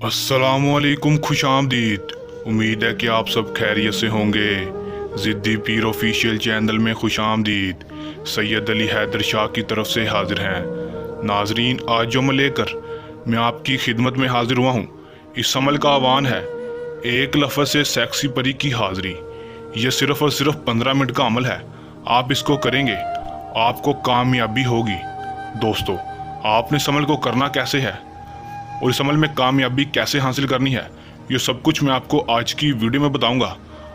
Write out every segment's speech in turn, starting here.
अस्सलामुअलैकुम, खुश आमदीद। उम्मीद है कि आप सब खैरियत से होंगे। ज़िद्दी पीर ऑफिशियल चैनल में खुश आमदीद। सैयद अली हैदर शाह की तरफ से हाजिर हैं। नाजरीन, आज जो अमल लेकर मैं आपकी खिदमत में हाजिर हुआ हूँ, इस अमल का आह्वान है एक लफ्ज़ से सेक्सी परी की हाज़िरी। यह सिर्फ़ और सिर्फ 15 मिनट का अमल है। आप इसको करेंगे, आपको कामयाबी होगी। दोस्तों, आपने इस अमल को करना कैसे है और इस अमल में कामयाबी कैसे हासिल करनी है, ये सब कुछ मैं आपको आज की वीडियो में बताऊंगा।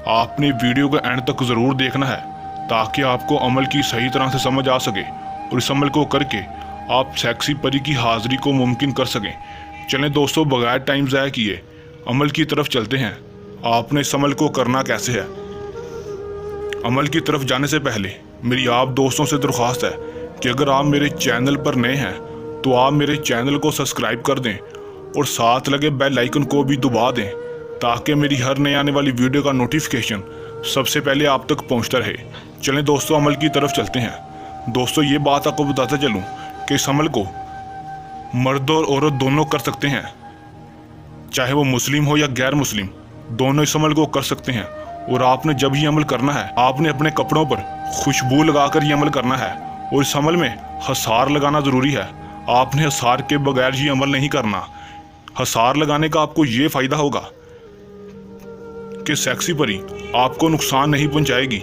आपने वीडियो को एंड तक ज़रूर देखना है ताकि आपको अमल की सही तरह से समझ आ सके और इस अमल को करके आप सेक्सी परी की हाज़िरी को मुमकिन कर सकें। चलें दोस्तों, बगैर टाइम ज़ाया किए अमल की तरफ चलते हैं। आपने इस अमल को करना कैसे है। अमल की तरफ जाने से पहले मेरी आप दोस्तों से दरख्वास्त है कि अगर आप मेरे चैनल पर नए हैं तो आप मेरे चैनल को सब्सक्राइब कर दें और साथ लगे बेल आइकन को भी दबा दें ताकि मेरी हर नए आने वाली वीडियो का नोटिफिकेशन सबसे पहले आप तक पहुंचता रहे। चलें दोस्तों, अमल की तरफ चलते हैं। दोस्तों, ये बात आपको बताता चलूं कि इस अमल को मर्द और औरत दोनों कर सकते हैं, चाहे वो मुस्लिम हो या गैर मुस्लिम, दोनों इस अमल को कर सकते हैं। और आपने जब ये अमल करना है, आपने अपने कपड़ों पर खुशबू लगाकर ये अमल करना है और इस अमल में हसार लगाना ज़रूरी है। आपने हसार के बगैर ये अमल नहीं करना। हसार लगाने का आपको ये फ़ायदा होगा कि सेक्सी परी आपको नुकसान नहीं पहुंचाएगी।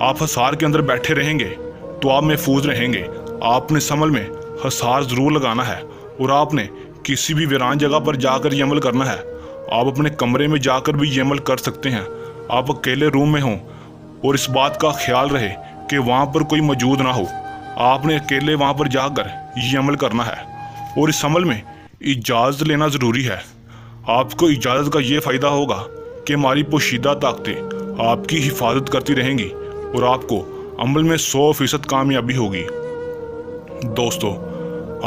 आप हसार के अंदर बैठे रहेंगे तो आप महफूज रहेंगे। आपने इस अमल में हसार ज़रूर लगाना है और आपने किसी भी वीरान जगह पर जाकर ये अमल करना है। आप अपने कमरे में जाकर भी ये अमल कर सकते हैं। आप अकेले रूम में हों और इस बात का ख्याल रहे कि वहाँ पर कोई मौजूद ना हो। आपने अकेले वहाँ पर जाकर ये अमल करना है और इस अमल में इजाज़त लेना ज़रूरी है। आपको इजाज़त का ये फ़ायदा होगा कि हमारी पोशीदा ताकतें आपकी हिफाजत करती रहेंगी और आपको अमल में 100% कामयाबी होगी। दोस्तों,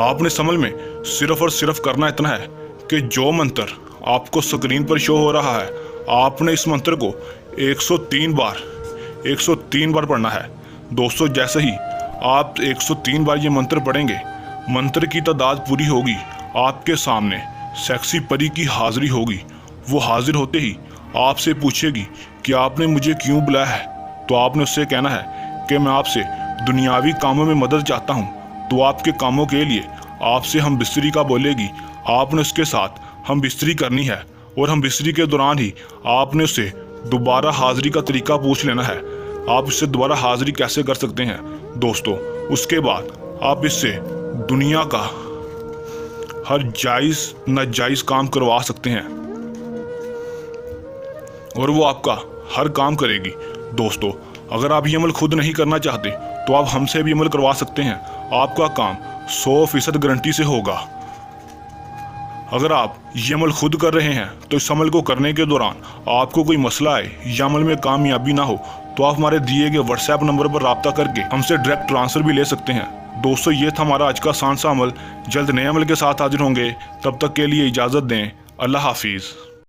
आपने इस अमल में सिर्फ़ और सिर्फ करना इतना है कि जो मंत्र आपको स्क्रीन पर शो हो रहा है, आपने इस मंत्र को 103 बार पढ़ना है। दोस्तों, जैसे ही आप 103 बार ये मंत्र पढ़ेंगे, मंत्र की तादाद पूरी होगी, आपके सामने सेक्सी परी की हाज़िरी होगी। वो हाजिर होते ही आपसे पूछेगी कि आपने मुझे क्यों बुलाया है। तो आपने उससे कहना है कि मैं आपसे दुनियावी कामों में मदद चाहता हूँ। तो आपके कामों के लिए आपसे हम बिस्तरी का बोलेगी। आपने उसके साथ हम बिस्तरी करनी है और हम बिस्तरी के दौरान ही आपने उससे दोबारा हाज़िरी का तरीका पूछ लेना है। आप इससे दोबारा हाज़िरी कैसे कर सकते हैं दोस्तों। उसके बाद आप इससे दुनिया का हर जायज़ नाजायज़ काम करवा सकते हैं और वो आपका हर काम करेगी। दोस्तों, अगर आप ये अमल खुद नहीं करना चाहते तो आप हमसे भी अमल करवा सकते हैं। आपका काम 100% गारंटी से होगा। अगर आप ये अमल खुद कर रहे हैं तो इस अमल को करने के दौरान आपको कोई मसला आए या अमल में कामयाबी ना हो तो आप हमारे दिए गए व्हाट्सएप नंबर पर रब्ता करके हमसे डायरेक्ट ट्रांसफ़र भी ले सकते हैं। दोस्तों, ये था हमारा आज का आसान सा अमल। जल्द नए अमल के साथ हाजिर होंगे, तब तक के लिए इजाज़त दें। अल्लाह हाफिज़।